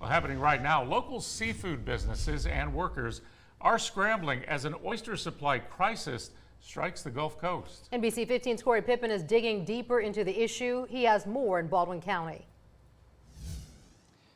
Well, happening right now, local seafood businesses and workers are scrambling as an oyster supply crisis strikes the Gulf Coast. NBC 15's Corey Pippen is digging deeper into the issue. He has more in Baldwin County.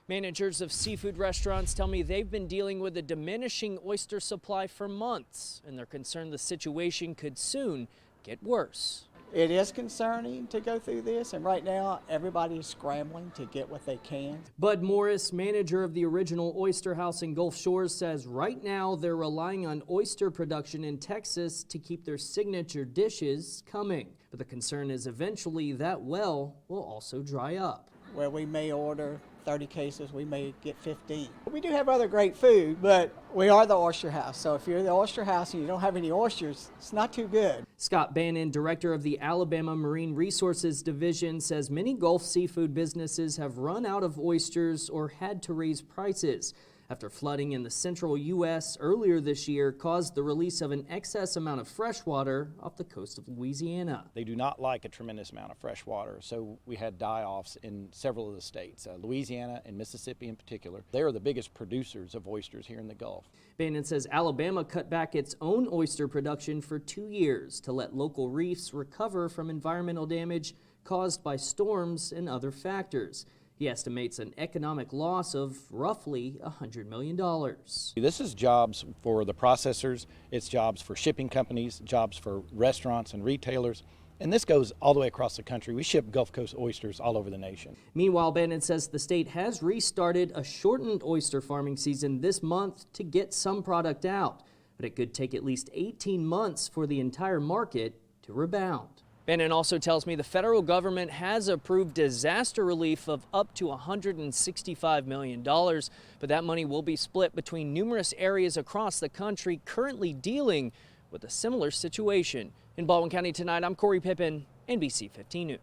Managers of seafood restaurants tell me they've been dealing with a diminishing oyster supply for months, and they're concerned the situation could soon get worse. It is concerning to go through this, and right now everybody is scrambling to get what they can. Bud Morris, manager of the original oyster house in Gulf Shores, says right now they're relying on oyster production in Texas to keep their signature dishes coming. But the concern is eventually that well will also dry up. Where we may order 30 cases, we may get 15. We do have other great food, but we are the oyster house. So if you're the oyster house and you don't have any oysters, it's not too good. Scott Bannon, director of the Alabama Marine Resources Division, says many Gulf seafood businesses have run out of oysters or had to raise prices after flooding in the central U.S. earlier this year caused the release of an excess amount of fresh water off the coast of Louisiana. They do not like a tremendous amount of fresh water, so we had die-offs in several of the states, Louisiana and Mississippi in particular. They are the biggest producers of oysters here in the Gulf. Bannon says Alabama cut back its own oyster production for 2 years to let local reefs recover from environmental damage caused by storms and other factors. He estimates an economic loss of roughly $100 million. This is jobs for the processors, it's jobs for shipping companies, jobs for restaurants and retailers, and this goes all the way across the country. We ship Gulf Coast oysters all over the nation. Meanwhile, Bannon says the state has restarted a shortened oyster farming season this month to get some product out, but it could take at least 18 months for the entire market to rebound. Bannon also tells me the federal government has approved disaster relief of up to $165 million, but that money will be split between numerous areas across the country currently dealing with a similar situation. In Baldwin County tonight, I'm Corey Pippen, NBC 15 News.